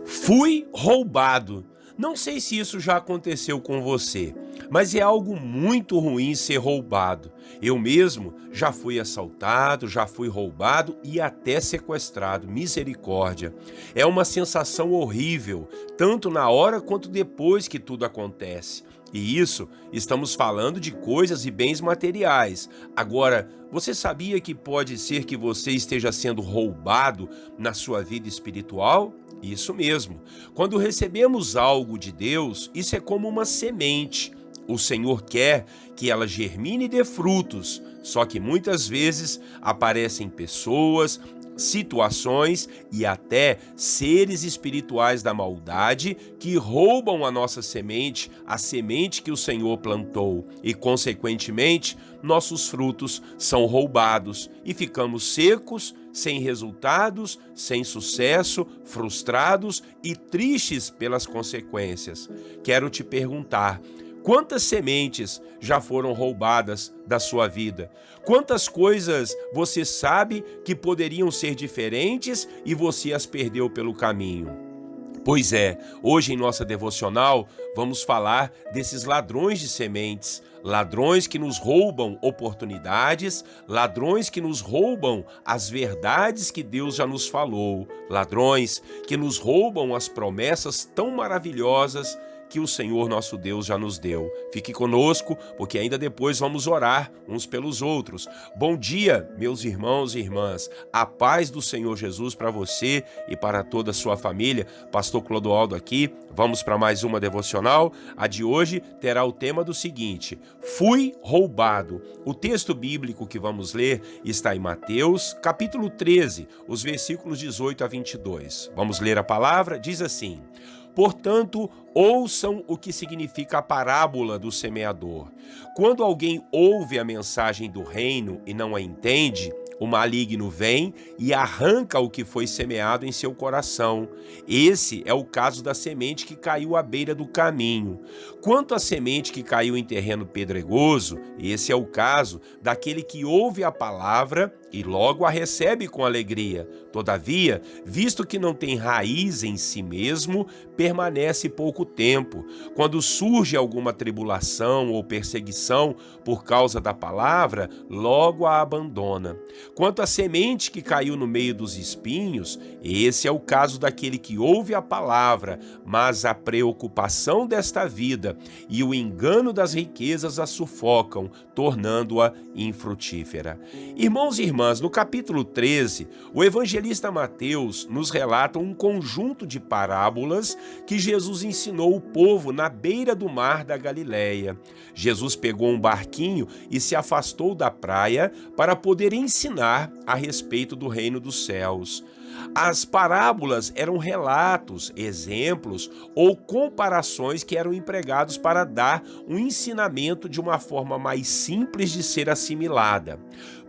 Fui roubado. Não sei se isso já aconteceu com você, mas é algo muito ruim ser roubado. Eu mesmo já fui assaltado, já fui roubado e até sequestrado. Misericórdia. É uma sensação horrível, tanto na hora quanto depois que tudo acontece. E isso, estamos falando de coisas e bens materiais. Agora, você sabia que pode ser que você esteja sendo roubado na sua vida espiritual? Isso mesmo. Quando recebemos algo de Deus, isso é como uma semente. O Senhor quer que ela germine e dê frutos, só que muitas vezes aparecem pessoas, situações e até seres espirituais da maldade que roubam a nossa semente, a semente que o Senhor plantou, e consequentemente nossos frutos são roubados e ficamos secos, sem resultados, sem sucesso, frustrados e tristes pelas consequências. Quero te perguntar: quantas sementes já foram roubadas da sua vida? Quantas coisas você sabe que poderiam ser diferentes e você as perdeu pelo caminho? Pois é, hoje em nossa devocional vamos falar desses ladrões de sementes, ladrões que nos roubam oportunidades, ladrões que nos roubam as verdades que Deus já nos falou, ladrões que nos roubam as promessas tão maravilhosas que o Senhor nosso Deus já nos deu. Fique conosco, porque ainda depois vamos orar uns pelos outros. Bom dia, meus irmãos e irmãs. A paz do Senhor Jesus para você e para toda a sua família. Pastor Clodoaldo aqui. Vamos para mais uma devocional. A de hoje terá o tema do seguinte: fui roubado. O texto bíblico que vamos ler está em Mateus, capítulo 13, os versículos 18 a 22. Vamos ler a palavra? Diz assim: portanto, ouçam o que significa a parábola do semeador. Quando alguém ouve a mensagem do reino e não a entende, o maligno vem e arranca o que foi semeado em seu coração. Esse é o caso da semente que caiu à beira do caminho. Quanto à semente que caiu em terreno pedregoso, esse é o caso daquele que ouve a palavra e logo a recebe com alegria. Todavia, visto que não tem raiz em si mesmo, permanece pouco tempo. Quando surge alguma tribulação ou perseguição por causa da palavra, logo a abandona. Quanto à semente que caiu no meio dos espinhos, esse é o caso daquele que ouve a palavra, mas a preocupação desta vida e o engano das riquezas a sufocam, tornando-a infrutífera. Irmãos e irmãs, no capítulo 13, o evangelista Mateus nos relata um conjunto de parábolas que Jesus ensinou o povo na beira do mar da Galileia. Jesus pegou um barquinho e se afastou da praia para poder ensinar a respeito do reino dos céus. As parábolas eram relatos, exemplos ou comparações que eram empregados para dar um ensinamento de uma forma mais simples de ser assimilada.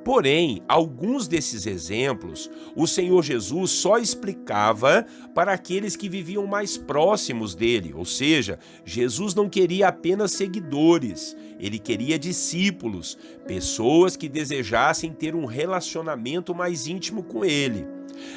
Porém, alguns desses exemplos, o Senhor Jesus só explicava para aqueles que viviam mais próximos dele, ou seja, Jesus não queria apenas seguidores, ele queria discípulos, pessoas que desejassem ter um relacionamento mais íntimo com ele.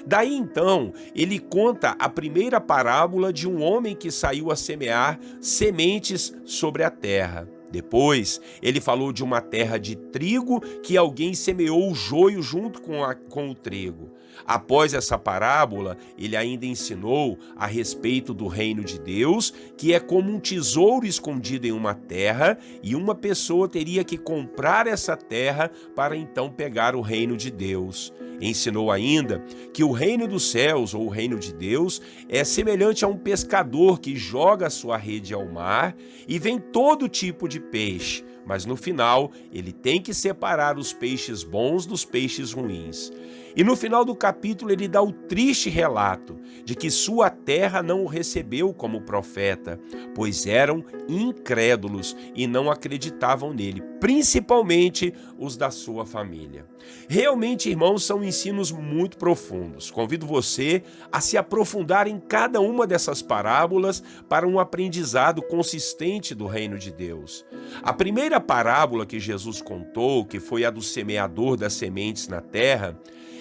Daí então, ele conta a primeira parábola de um homem que saiu a semear sementes sobre a terra. Depois, ele falou de uma terra de trigo que alguém semeou o joio junto com o trigo. Após essa parábola, ele ainda ensinou a respeito do reino de Deus, que é como um tesouro escondido em uma terra, e uma pessoa teria que comprar essa terra para então pegar o reino de Deus. Ensinou ainda que o reino dos céus, ou o reino de Deus, é semelhante a um pescador que joga a sua rede ao mar e vem todo tipo de peixe, mas no final ele tem que separar os peixes bons dos peixes ruins. E no final do capítulo ele dá o triste relato de que sua terra não o recebeu como profeta, pois eram incrédulos e não acreditavam nele, principalmente os da sua família. Realmente, irmãos, são ensinos muito profundos. Convido você a se aprofundar em cada uma dessas parábolas para um aprendizado consistente do reino de Deus. A primeira parábola que Jesus contou, que foi a do semeador das sementes na terra,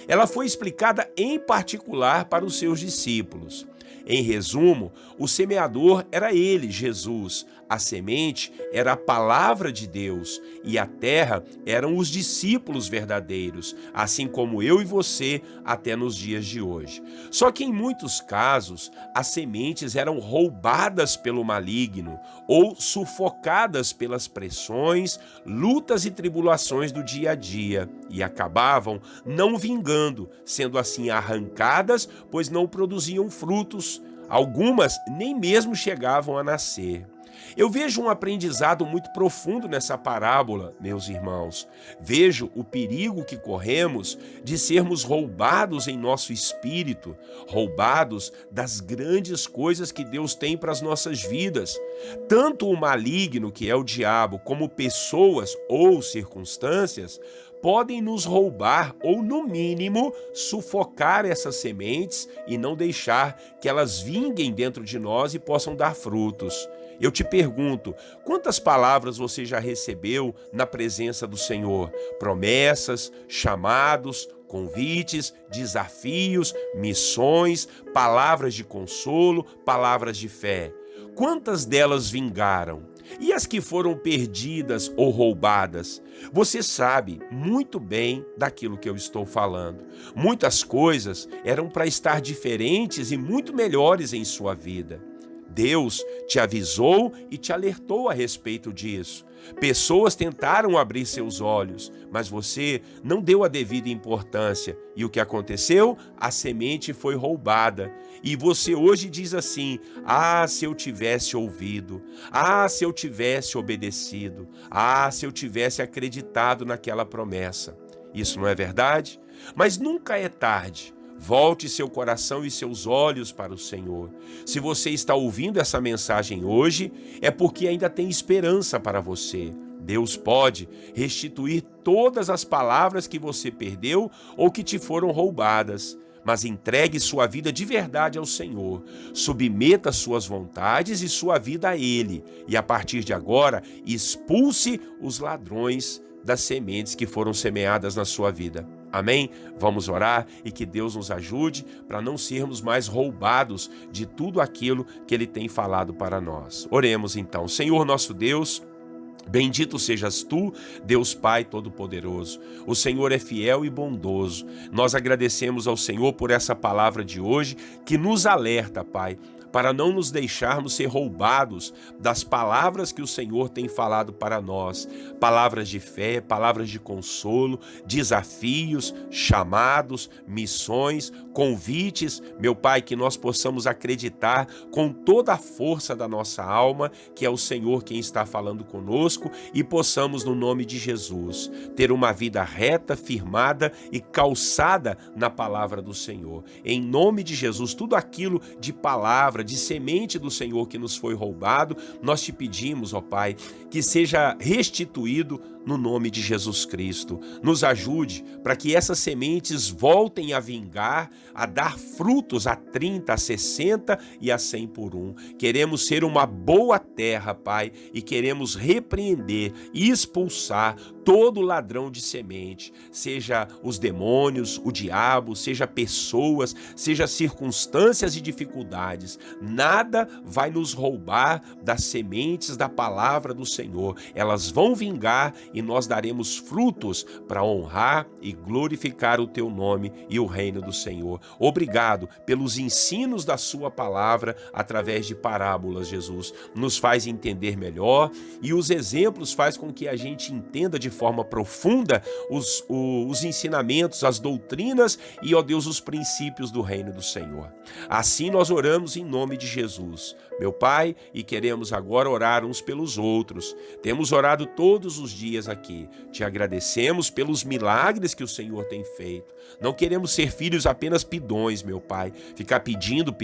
ela foi explicada em particular para os seus discípulos. Em resumo, o semeador era ele, Jesus. A semente era a palavra de Deus e a terra eram os discípulos verdadeiros, assim como eu e você até nos dias de hoje. Só que em muitos casos, as sementes eram roubadas pelo maligno ou sufocadas pelas pressões, lutas e tribulações do dia a dia e acabavam não vingando, sendo assim arrancadas, pois não produziam frutos. Algumas nem mesmo chegavam a nascer. Eu vejo um aprendizado muito profundo nessa parábola, meus irmãos. Vejo o perigo que corremos de sermos roubados em nosso espírito, roubados das grandes coisas que Deus tem para as nossas vidas. Tanto o maligno, que é o diabo, como pessoas ou circunstâncias, podem nos roubar ou, no mínimo, sufocar essas sementes e não deixar que elas vinguem dentro de nós e possam dar frutos. Eu te pergunto, quantas palavras você já recebeu na presença do Senhor? Promessas, chamados, convites, desafios, missões, palavras de consolo, palavras de fé. Quantas delas vingaram? E as que foram perdidas ou roubadas? Você sabe muito bem daquilo que eu estou falando. Muitas coisas eram para estar diferentes e muito melhores em sua vida. Deus te avisou e te alertou a respeito disso. Pessoas tentaram abrir seus olhos, mas você não deu a devida importância. E o que aconteceu? A semente foi roubada. E você hoje diz assim: ah, se eu tivesse ouvido, ah, se eu tivesse obedecido, ah, se eu tivesse acreditado naquela promessa. Isso não é verdade? Mas nunca é tarde. Volte seu coração e seus olhos para o Senhor. Se você está ouvindo essa mensagem hoje, é porque ainda tem esperança para você. Deus pode restituir todas as palavras que você perdeu ou que te foram roubadas. Mas entregue sua vida de verdade ao Senhor. Submeta suas vontades e sua vida a Ele. E a partir de agora, expulse os ladrões das sementes que foram semeadas na sua vida. Amém? Vamos orar e que Deus nos ajude para não sermos mais roubados de tudo aquilo que Ele tem falado para nós. Oremos então. Senhor nosso Deus, bendito sejas tu, Deus Pai Todo-Poderoso. O Senhor é fiel e bondoso. Nós agradecemos ao Senhor por essa palavra de hoje que nos alerta, Pai, para não nos deixarmos ser roubados das palavras que o Senhor tem falado para nós. Palavras de fé, palavras de consolo, desafios, chamados, missões, convites. Meu Pai, que nós possamos acreditar com toda a força da nossa alma que é o Senhor quem está falando conosco e possamos, no nome de Jesus, ter uma vida reta, firmada e calçada na palavra do Senhor. Em nome de Jesus, tudo aquilo de palavra, de semente do Senhor que nos foi roubado, nós te pedimos, ó Pai, que seja restituído no nome de Jesus Cristo. Nos ajude para que essas sementes voltem a vingar, a dar frutos a 30, a 60 e a 100 por um. Queremos ser uma boa terra, Pai, e queremos repreender e expulsar todo ladrão de semente, seja os demônios, o diabo, seja pessoas, seja circunstâncias e dificuldades. Nada vai nos roubar das sementes da palavra do Senhor. Elas vão vingar e nós daremos frutos para honrar e glorificar o teu nome e o reino do Senhor. Obrigado pelos ensinos da sua palavra através de parábolas, Jesus. Nos faz entender melhor e os exemplos faz com que a gente entenda de forma profunda os ensinamentos, as doutrinas e, ó Deus, os princípios do reino do Senhor. Assim nós oramos em nome de Jesus, meu Pai, e queremos agora orar uns pelos outros. Temos orado todos os dias aqui. Te agradecemos pelos milagres que o Senhor tem feito. Não queremos ser filhos apenas pidões, meu Pai, ficar pedindo,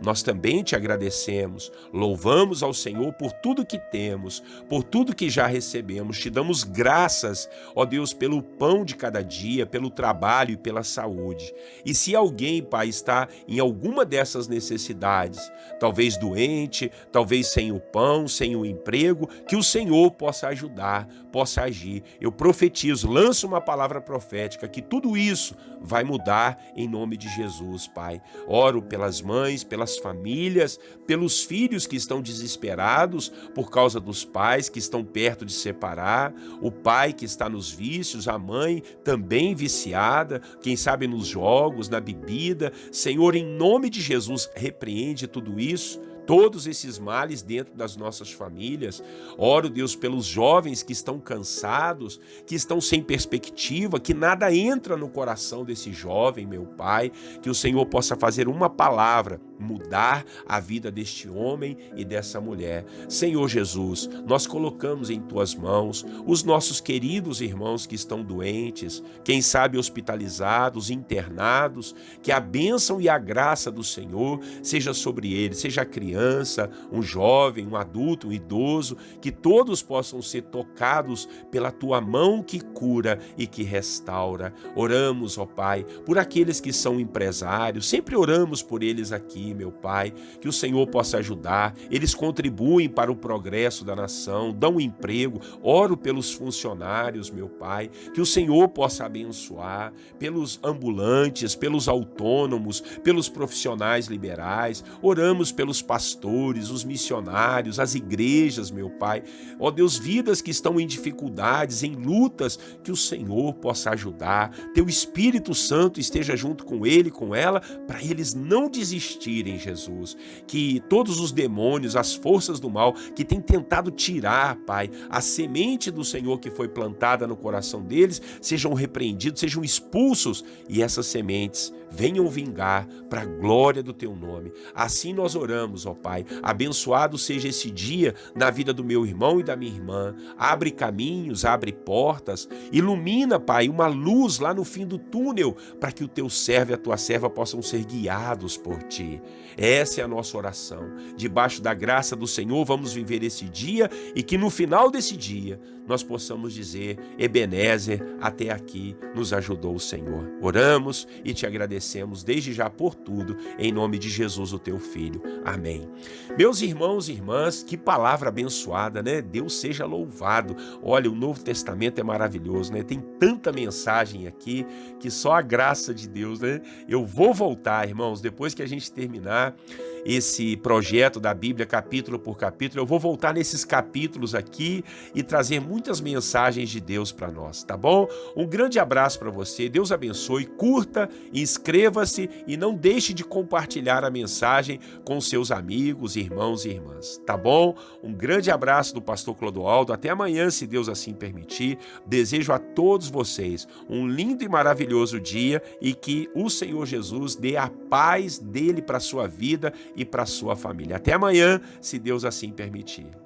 nós também te agradecemos. Louvamos ao Senhor por tudo que temos, por tudo que já recebemos. Te damos graças, ó Deus, pelo pão de cada dia, pelo trabalho e pela saúde. E se alguém, Pai, está em alguma dessas necessidades, talvez doente, talvez sem o pão, sem o emprego, que o Senhor possa ajudar, possa agir. Eu profetizo, lanço uma palavra profética, que tudo isso vai mudar em nome de Jesus, Pai. Oro pelas mães, pelas famílias, pelos filhos que estão desesperados por causa dos pais que estão perto de separar, o pai que está nos vícios, a mãe também viciada, quem sabe nos jogos, na bebida. Senhor, em nome de Jesus, repreende tudo isso, todos esses males dentro das nossas famílias. Oro, Deus, pelos jovens que estão cansados, que estão sem perspectiva, que nada entra no coração desse jovem, meu Pai, que o Senhor possa fazer uma palavra, mudar a vida deste homem e dessa mulher. Senhor Jesus, nós colocamos em Tuas mãos os nossos queridos irmãos que estão doentes, quem sabe hospitalizados, internados, que a bênção e a graça do Senhor seja sobre eles, seja a criança, um jovem, um adulto, um idoso, que todos possam ser tocados pela Tua mão que cura e que restaura. Oramos, ó Pai, por aqueles que são empresários, sempre oramos por eles aqui, meu Pai, que o Senhor possa ajudar. Eles contribuem para o progresso da nação, dão emprego. Oro pelos funcionários, meu Pai, que o Senhor possa abençoar, pelos ambulantes, pelos autônomos, pelos profissionais liberais. Oramos pelos pastores, os missionários, as igrejas, meu Pai. Ó Deus, vidas que estão em dificuldades, em lutas, que o Senhor possa ajudar. Teu Espírito Santo esteja junto com ele, com ela, para eles não desistirem, Jesus. Que todos os demônios, as forças do mal que têm tentado tirar, Pai, a semente do Senhor que foi plantada no coração deles, sejam repreendidos, sejam expulsos e essas sementes venham vingar para a glória do Teu nome. Assim nós oramos, ó Pai. Abençoado seja esse dia na vida do meu irmão e da minha irmã. Abre caminhos, abre portas, ilumina, Pai, uma luz lá no fim do túnel para que o Teu servo e a Tua serva possam ser guiados por Ti. Essa é a nossa oração. Debaixo da graça do Senhor, vamos viver esse dia e que no final desse dia nós possamos dizer: Ebenezer, até aqui nos ajudou o Senhor. Oramos e Te agradecemos desde já por tudo, em nome de Jesus, o Teu Filho. Amém. Meus irmãos e irmãs, que palavra abençoada, né? Deus seja louvado. Olha, o Novo Testamento é maravilhoso, né? Tem tanta mensagem aqui que só a graça de Deus, né? Eu vou voltar, irmãos, depois que a gente terminar esse projeto da Bíblia, capítulo por capítulo, eu vou voltar nesses capítulos aqui e trazer muitas mensagens de Deus para nós, tá bom? Um grande abraço para você, Deus abençoe, curta, inscreva-se e não deixe de compartilhar a mensagem com seus amigos, irmãos e irmãs, tá bom? Um grande abraço do pastor Clodoaldo, até amanhã, se Deus assim permitir. Desejo a todos vocês um lindo e maravilhoso dia e que o Senhor Jesus dê a paz dele para a sua vida e para a sua família. Até amanhã, se Deus assim permitir.